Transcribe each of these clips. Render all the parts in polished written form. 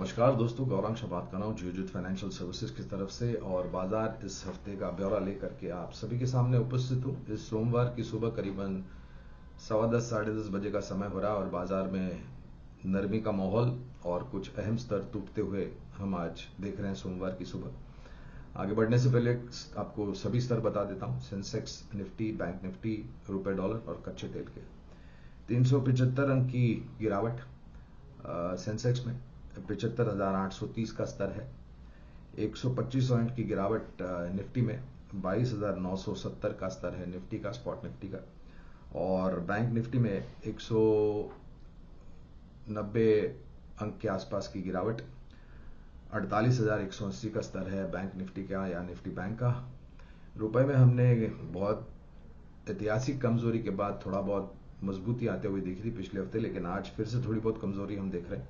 नमस्कार दोस्तों, गौरांश बात कर रहा हूँ जियोजित फाइनेंशियल सर्विसेज की तरफ से। और बाजार इस हफ्ते का ब्यौरा लेकर के आप सभी के सामने उपस्थित हूँ। इस सोमवार की सुबह करीबन 10:15 साढ़े 10 बजे का समय हो रहा है और बाजार में नरमी का माहौल और कुछ अहम स्तर टूटते हुए हम आज देख रहे हैं सोमवार की सुबह। आगे बढ़ने से पहले आपको सभी स्तर बता देता हूँ। सेंसेक्स, निफ्टी, बैंक निफ्टी, रुपए डॉलर और कच्चे तेल के 375 अंक की गिरावट सेंसेक्स में 75,830 का स्तर है। 125 पॉइंट की गिरावट निफ्टी में 22,970 का स्तर है निफ्टी का, स्पॉट निफ्टी का। और बैंक निफ्टी में 190 अंक के आसपास की गिरावट, 48,180 का स्तर है बैंक निफ्टी का या निफ्टी बैंक का। रुपए में हमने बहुत ऐतिहासिक कमजोरी के बाद थोड़ा बहुत मजबूती आते हुए देखी थी पिछले हफ्ते, लेकिन आज फिर से थोड़ी बहुत कमजोरी हम देख रहे हैं।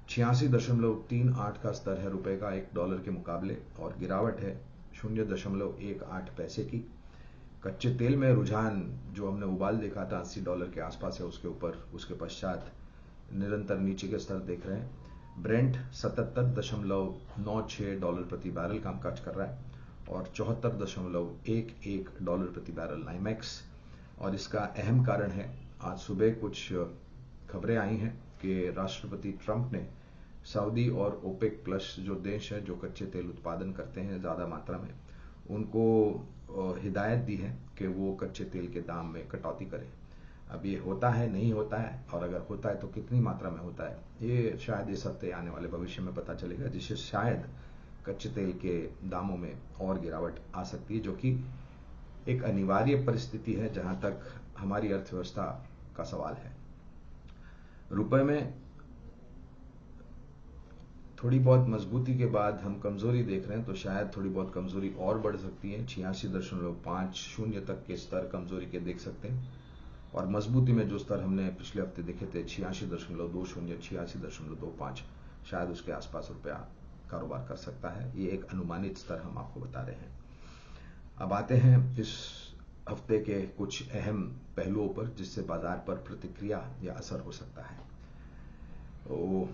86.38 का स्तर है रुपए का एक डॉलर के मुकाबले और गिरावट है 0.18 पैसे की। कच्चे तेल में रुझान जो हमने उबाल देखा था $80 के आसपास है, उसके ऊपर उसके पश्चात निरंतर नीचे के स्तर देख रहे हैं। ब्रेंट $77.96 प्रति बैरल कामकाज कर रहा है और $74.11 प्रति बैरल नाइमेक्स। और इसका अहम कारण है, आज सुबह कुछ खबरें आई हैं कि राष्ट्रपति ट्रंप ने सऊदी और ओपेक प्लस जो देश है जो कच्चे तेल उत्पादन करते हैं ज्यादा मात्रा में, उनको हिदायत दी है कि वो कच्चे तेल के दाम में कटौती करें। अब ये होता है नहीं होता है, और अगर होता है तो कितनी मात्रा में होता है, ये शायद इस हफ्ते आने वाले भविष्य में पता चलेगा, जिससे शायद कच्चे तेल के दामों में और गिरावट आ सकती है, जो कि एक अनिवार्य परिस्थिति है जहां तक हमारी अर्थव्यवस्था का सवाल है। रुपए में थोड़ी बहुत मजबूती के बाद हम कमजोरी देख रहे हैं, तो शायद थोड़ी बहुत कमजोरी और बढ़ सकती है। 86.50 तक के स्तर कमजोरी के देख सकते हैं। और मजबूती में जो स्तर हमने पिछले हफ्ते देखे थे 86.20, 86.25, शायद उसके आसपास रुपया कारोबार कर सकता है। ये एक अनुमानित स्तर हम आपको बता रहे हैं। अब आते हैं इस हफ्ते के कुछ अहम पहलुओं पर जिससे बाजार पर प्रतिक्रिया या असर हो सकता है। तो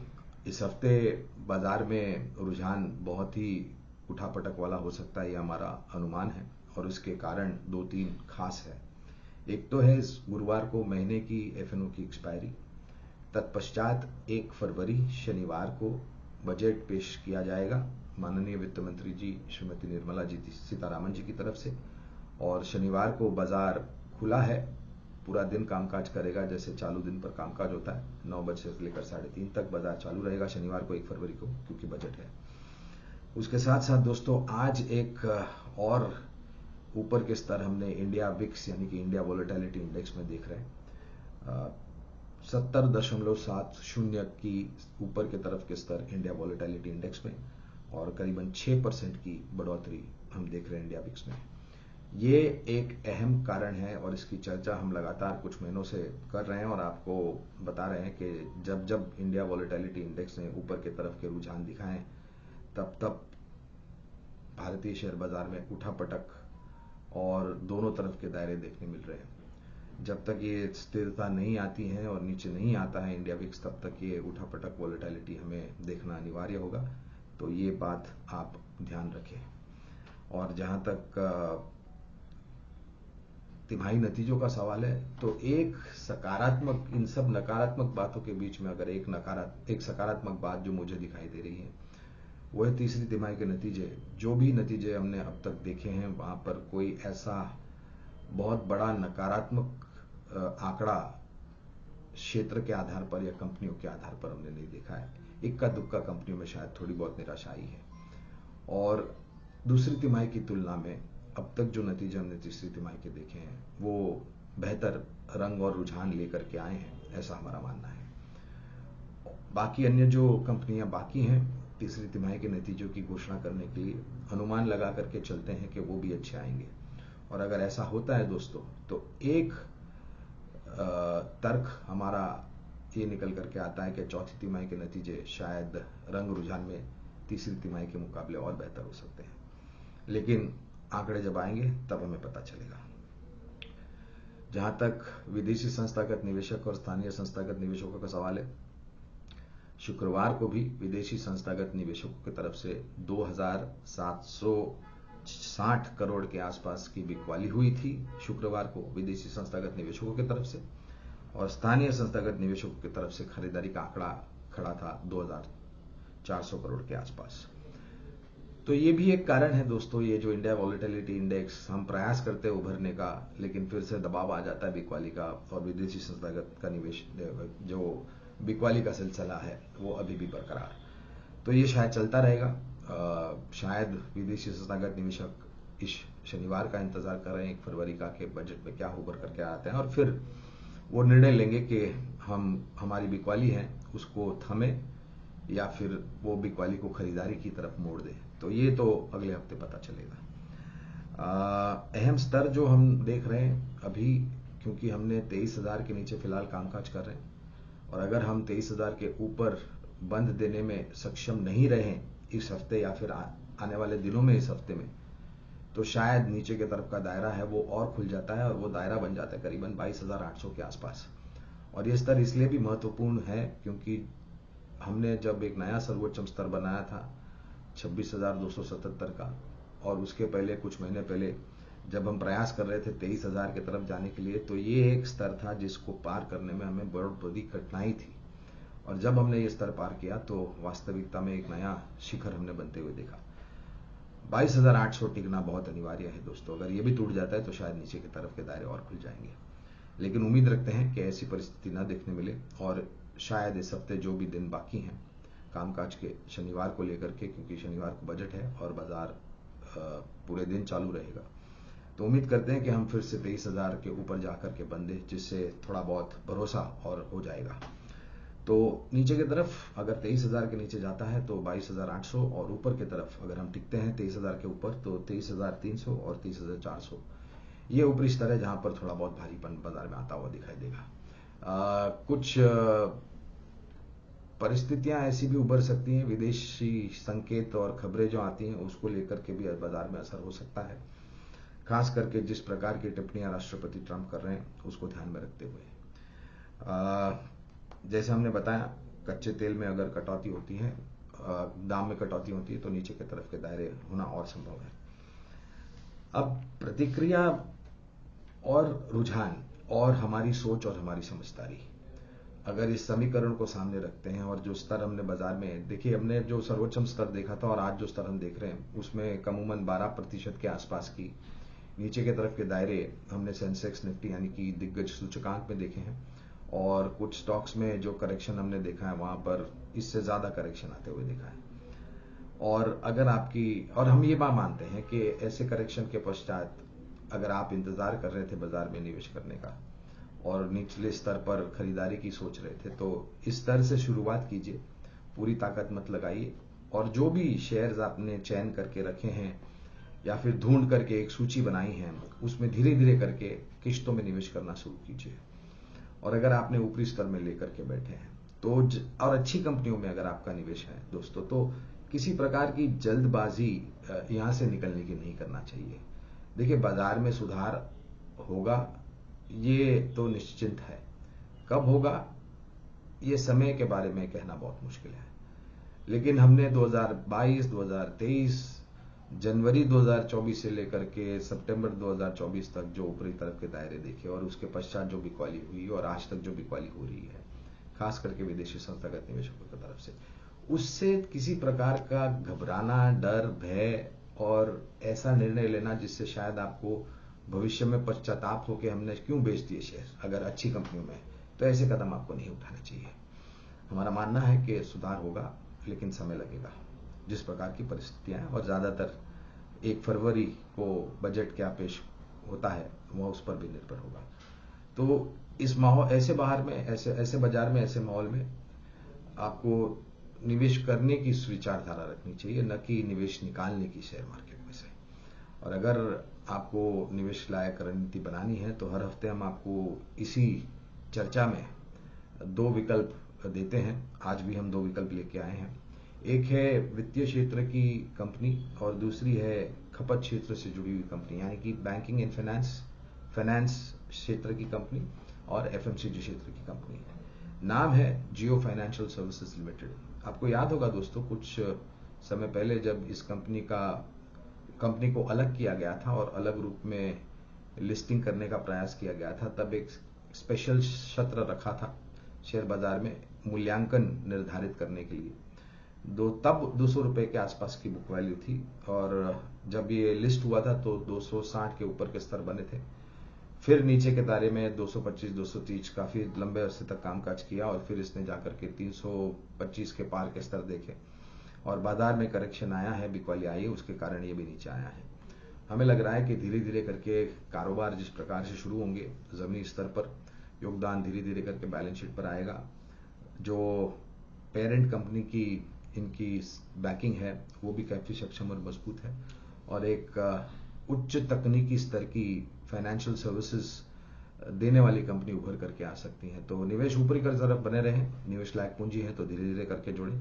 इस हफ्ते बाजार में रुझान बहुत ही उठापटक वाला हो सकता है, यह हमारा अनुमान है। और उसके कारण 2-3 खास है। एक तो है इस गुरुवार को महीने की एफएनओ की एक्सपायरी, तत्पश्चात 1 फरवरी शनिवार को बजट पेश किया जाएगा माननीय वित्त मंत्री जी श्रीमती निर्मला जी सीतारामन जी की तरफ से। और शनिवार को बाजार खुला है, पूरा दिन कामकाज करेगा जैसे चालू दिन पर कामकाज होता है। 9 बजे से लेकर 3:30 तक बाजार चालू रहेगा शनिवार को 1 फरवरी को, क्योंकि बजट है। उसके साथ साथ दोस्तों आज एक और ऊपर के स्तर हमने इंडिया विक्स यानी कि इंडिया वोलेटिलिटी इंडेक्स में देख रहे हैं। 70.70 की ऊपर के तरफ के स्तर इंडिया वोलेटिलिटी इंडेक्स में और करीबन 6% की बढ़ोतरी हम देख रहे हैं इंडिया विक्स में। ये एक अहम कारण है और इसकी चर्चा हम लगातार कुछ महीनों से कर रहे हैं और आपको बता रहे हैं कि जब जब इंडिया वोलेटिलिटी इंडेक्स ने ऊपर के तरफ के रुझान दिखाएं, तब तब भारतीय शेयर बाजार में उठापटक और दोनों तरफ के दायरे देखने मिल रहे हैं। जब तक ये स्थिरता नहीं आती है और नीचे नहीं आता है इंडिया विक्स, तब तक ये उठापटक वोलेटिलिटी हमें देखना अनिवार्य होगा। तो ये बात आप ध्यान रखें। और जहां तक तिमाही नतीजों का सवाल है, तो एक सकारात्मक, इन सब नकारात्मक बातों के बीच में अगर एक सकारात्मक बात जो मुझे दिखाई दे रही है, वो है तीसरी तिमाही के नतीजे। जो भी नतीजे हमने अब तक देखे हैं, वहां पर कोई ऐसा बहुत बड़ा नकारात्मक आंकड़ा क्षेत्र के आधार पर या कंपनियों के आधार पर हमने नहीं देखा है। इक्का दुक्का कंपनियों में शायद थोड़ी बहुत निराशा आई है। और दूसरी तिमाही की तुलना में अब तक जो नतीजे हमने तीसरी तिमाही के देखे हैं, वो बेहतर रंग और रुझान लेकर के आए हैं, ऐसा हमारा मानना है। बाकी अन्य जो कंपनियां बाकी हैं तीसरी तिमाही के नतीजों की घोषणा करने के लिए, अनुमान लगा करके चलते हैं कि वो भी अच्छे आएंगे। और अगर ऐसा होता है दोस्तों, तो एक तर्क हमारा ये निकल करके आता है कि चौथी तिमाही के नतीजे शायद रंग रुझान में तीसरी तिमाही के मुकाबले और बेहतर हो सकते हैं। लेकिन आंकड़े जब आएंगे तब हमें पता चलेगा। जहां तक विदेशी संस्थागत निवेशक और स्थानीय संस्थागत निवेशकों का सवाल है, शुक्रवार को भी विदेशी संस्थागत निवेशकों की तरफ से 2,760 करोड़ के आसपास की बिकवाली हुई थी शुक्रवार को विदेशी संस्थागत निवेशकों की तरफ से, और स्थानीय संस्थागत निवेशकों की तरफ से खरीदारी का आंकड़ा खड़ा था 2,400 करोड़ के आसपास। तो ये भी एक कारण है दोस्तों, ये जो इंडिया वॉलेटिलिटी इंडेक्स, हम प्रयास करते हैं उभरने का, लेकिन फिर से दबाव आ जाता है बिकवाली का, और विदेशी संस्थागत का निवेश जो बिकवाली का सिलसिला है वो अभी भी बरकरार। तो ये शायद चलता रहेगा। शायद विदेशी संस्थागत निवेशक इस शनिवार का इंतजार कर रहे हैं 1 फरवरी का, कि बजट में क्या उभर करके आते हैं, और फिर वो निर्णय लेंगे कि हमारी बिकवाली है उसको थमे या फिर वो बिकवाली को खरीदारी की तरफ मोड़ दे। तो ये तो अगले हफ्ते पता चलेगा। अहम स्तर जो हम देख रहे हैं अभी, क्योंकि हमने 23,000 के नीचे फिलहाल कामकाज कर रहे हैं, और अगर हम 23,000 के ऊपर बंद देने में सक्षम नहीं रहे इस हफ्ते या फिर आने वाले दिनों में, इस हफ्ते में, तो शायद नीचे की तरफ का दायरा है वो और खुल जाता है, और वो दायरा बन जाता है करीबन 22,800 के आसपास। और ये स्तर इसलिए भी महत्वपूर्ण है क्योंकि हमने जब एक नया सर्वोच्चम स्तर बनाया था 26,277 का, और उसके पहले कुछ महीने पहले जब हम प्रयास कर रहे थे 23,000 की तरफ जाने के लिए, तो ये एक स्तर था जिसको पार करने में हमें बहुत बड़ी कठिनाई थी। और जब हमने ये स्तर पार किया तो वास्तविकता में एक नया शिखर हमने बनते हुए देखा। 22,800 टिकना बहुत अनिवार्य है दोस्तों। अगर ये भी टूट जाता है तो शायद नीचे की तरफ के दायरे और खुल जाएंगे, लेकिन उम्मीद रखते हैं कि ऐसी परिस्थिति न देखने मिले, और शायद इस हफ्ते जो भी दिन बाकी हैं कामकाज के, शनिवार को लेकर के, क्योंकि शनिवार को बजट है और बाजार पूरे दिन चालू रहेगा, तो उम्मीद करते हैं कि हम फिर से 23,000 के ऊपर जाकर के बंदे, जिससे थोड़ा बहुत भरोसा और हो जाएगा। तो नीचे की तरफ अगर 23,000 के नीचे जाता है तो 22,800, और ऊपर की तरफ अगर हम टिकते हैं 23,000 के ऊपर तो 23,300 और 23,400, ये ऊपरी स्तर है जहां पर थोड़ा बहुत भारीपन बाजार में आता हुआ दिखाई देगा। कुछ परिस्थितियां ऐसी भी उभर सकती हैं, विदेशी संकेत और खबरें जो आती हैं उसको लेकर के भी बाजार में असर हो सकता है, खास करके जिस प्रकार की टिप्पणियां राष्ट्रपति ट्रंप कर रहे हैं उसको ध्यान में रखते हुए। जैसे हमने बताया, कच्चे तेल में अगर कटौती होती है, दाम में कटौती होती है, तो नीचे की तरफ के दायरे होना और संभव है। अब प्रतिक्रिया और रुझान और हमारी सोच और हमारी समझदारी, अगर इस समीकरण को सामने रखते हैं, और जो स्तर हमने बाजार में देखिए, हमने जो सर्वोच्चम स्तर देखा था और आज जो स्तर हम देख रहे हैं उसमें अमूमन 12% के आसपास की नीचे की तरफ के दायरे हमने सेंसेक्स, निफ्टी यानी कि दिग्गज सूचकांक में देखे हैं, और कुछ स्टॉक्स में जो करेक्शन हमने देखा है वहां पर इससे ज्यादा करेक्शन आते हुए देखा है। और अगर और हम ये बात मानते हैं कि ऐसे करेक्शन के पश्चात अगर आप इंतजार कर रहे थे बाजार में निवेश करने का और निचले स्तर पर खरीदारी की सोच रहे थे, तो इस स्तर से शुरुआत कीजिए, पूरी ताकत मत लगाइए, और जो भी शेयर्स आपने चयन करके रखे हैं या फिर ढूंढ करके एक सूची बनाई है उसमें धीरे धीरे करके किश्तों में निवेश करना शुरू कीजिए। और अगर आपने ऊपरी स्तर में लेकर के बैठे हैं तो और अच्छी कंपनियों में अगर आपका निवेश है दोस्तों, तो किसी प्रकार की जल्दबाजी यहां से निकलने की नहीं करना चाहिए। देखिए, बाजार में सुधार होगा ये तो निश्चिंत है, कब होगा ये समय के बारे में कहना बहुत मुश्किल है, लेकिन हमने 2022, 2023, जनवरी 2024 से लेकर के सितंबर 2024 तक जो ऊपरी तरफ के दायरे देखे, और उसके पश्चात जो बिकवाली हुई और आज तक जो बिकवाली हो रही है, खास करके विदेशी संस्थागत निवेशकों की तरफ से, उससे किसी प्रकार का घबराना, डर, भय और ऐसा निर्णय लेना जिससे शायद आपको भविष्य में पश्चाताप हो कि हमने क्यों बेच दिए शेयर अगर अच्छी कंपनियों में, तो ऐसे कदम आपको नहीं उठाने चाहिए। हमारा मानना है कि सुधार होगा, लेकिन समय लगेगा जिस प्रकार की परिस्थितियां हैं, और ज्यादातर 1 फरवरी को बजट क्या पेश होता है वह उस पर भी निर्भर होगा। तो इस माहौल, ऐसे बाजार में, ऐसे माहौल में आपको निवेश करने की विचारधारा रखनी चाहिए, न कि निवेश निकालने की शेयर मार्केट में से। और अगर आपको निवेश लायक रणनीति बनानी है तो हर हफ्ते हम आपको इसी चर्चा में 2 विकल्प देते हैं। आज भी हम 2 विकल्प लेके आए हैं। एक है वित्तीय क्षेत्र की कंपनी और दूसरी है खपत क्षेत्र से जुड़ी हुई कंपनी, यानी कि बैंकिंग एंड फाइनेंस क्षेत्र की कंपनी और एफएमसीजी क्षेत्र की कंपनी। नाम है जियो फाइनेंशियल सर्विसेज लिमिटेड। आपको याद होगा दोस्तों, कुछ समय पहले जब इस कंपनी को अलग किया गया था और अलग रूप में लिस्टिंग करने का प्रयास किया गया था, तब एक स्पेशल सत्र रखा था शेयर बाजार में मूल्यांकन निर्धारित करने के लिए। तब 200 रुपए के आसपास की बुक वैल्यू थी और जब ये लिस्ट हुआ था तो 260 के ऊपर के स्तर बने थे। फिर नीचे के दायरे में 225, 230 काफी लंबे अरसे तक कामकाज किया और फिर इसने जाकर के 325 के पार के स्तर देखे और बाजार में करेक्शन आया है, बिकवाली आई है, उसके कारण ये भी नीचे आया है। हमें लग रहा है कि धीरे धीरे करके कारोबार जिस प्रकार से शुरू होंगे, जमीनी स्तर पर योगदान धीरे धीरे करके बैलेंस शीट पर आएगा। जो पेरेंट कंपनी की इनकी बैकिंग है वो भी काफी सक्षम और मजबूत है और एक उच्च तकनीकी स्तर की फाइनेंशियल सर्विसेज देने वाली कंपनी उभर करके आ सकती है। तो निवेश ऊपरी की तरफ बने रहे, निवेश लायक पूंजी है तो धीरे धीरे करके जोड़े।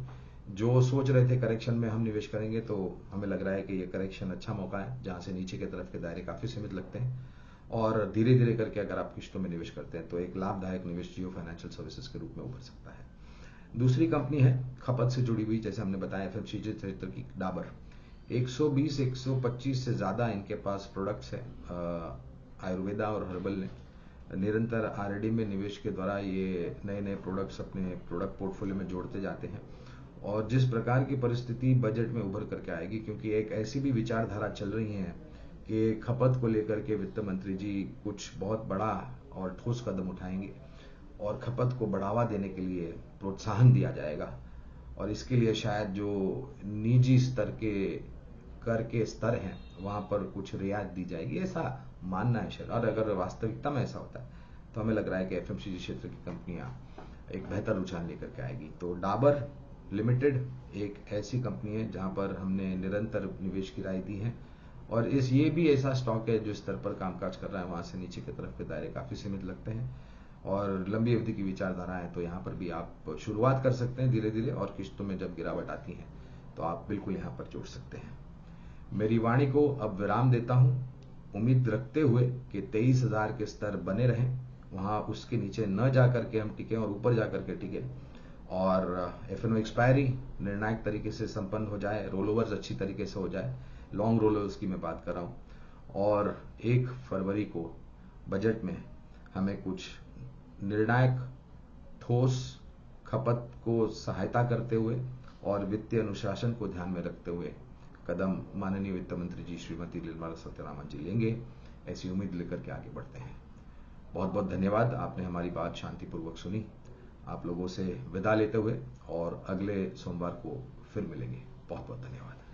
जो सोच रहे थे करेक्शन में हम निवेश करेंगे, तो हमें लग रहा है कि ये करेक्शन अच्छा मौका है जहां से नीचे की तरफ के दायरे काफी सीमित लगते हैं और धीरे धीरे करके अगर आप किश्तों में निवेश करते हैं तो एक लाभदायक निवेश जियो फाइनेंशियल सर्विसेज के रूप में उभर सकता है। दूसरी कंपनी है खपत से जुड़ी हुई, जैसे हमने बताया एफएमसीजी क्षेत्र की डाबर। 120, 125 से ज्यादा इनके पास प्रोडक्ट्स है। आयुर्वेदा और हर्बल ने निरंतर आरडी में निवेश के द्वारा ये नए नए प्रोडक्ट्स अपने प्रोडक्ट पोर्टफोलियो में जोड़ते जाते हैं और जिस प्रकार की परिस्थिति बजट में उभर करके आएगी, क्योंकि एक ऐसी भी विचारधारा चल रही है कि खपत को लेकर के वित्त मंत्री जी कुछ बहुत बड़ा और ठोस कदम उठाएंगे और खपत को बढ़ावा देने के लिए प्रोत्साहन दिया जाएगा और इसके लिए शायद जो निजी स्तर के कर के स्तर हैं वहां पर कुछ रियायत दी जाएगी, ऐसा मानना है शायद। और अगर वास्तविकता में ऐसा होता है तो हमें लग रहा है कि एफएमसीजी क्षेत्र की कंपनियां एक बेहतर रुझान लेकर के आएगी। तो डाबर लिमिटेड एक ऐसी कंपनी है जहां पर हमने निरंतर निवेश की राय दी है और ये भी ऐसा स्टॉक है जो स्तर पर कामकाज कर रहा है, वहां से नीचे की तरफ के दायरे काफी सीमित लगते हैं और लंबी अवधि की विचारधारा है। तो यहाँ पर भी आप शुरुआत कर सकते हैं धीरे धीरे और किस्तों में जब गिरावट आती है तो आप बिल्कुल यहाँ पर जोड़ सकते हैं। मेरी वाणी को अब विराम देता हूं, उम्मीद रखते हुए कि 23,000 के स्तर बने रहें, वहां उसके नीचे न जाकर के हम टिके और ऊपर जाकर के टिके और एफएनओ एक्सपायरी निर्णायक तरीके से संपन्न हो जाए, रोल ओवर्स अच्छी तरीके से हो जाए, लॉन्ग रोल ओवर्स की मैं बात कर रहा हूं और 1 फरवरी को बजट में हमें कुछ निर्णायक ठोस खपत को सहायता करते हुए और वित्तीय अनुशासन को ध्यान में रखते हुए कदम माननीय वित्त मंत्री जी श्रीमती निर्मला सीतारमण जी लेंगे, ऐसी उम्मीद लेकर के आगे बढ़ते हैं। बहुत बहुत धन्यवाद, आपने हमारी बात शांतिपूर्वक सुनी। आप लोगों से विदा लेते हुए और अगले सोमवार को फिर मिलेंगे। बहुत बहुत धन्यवाद।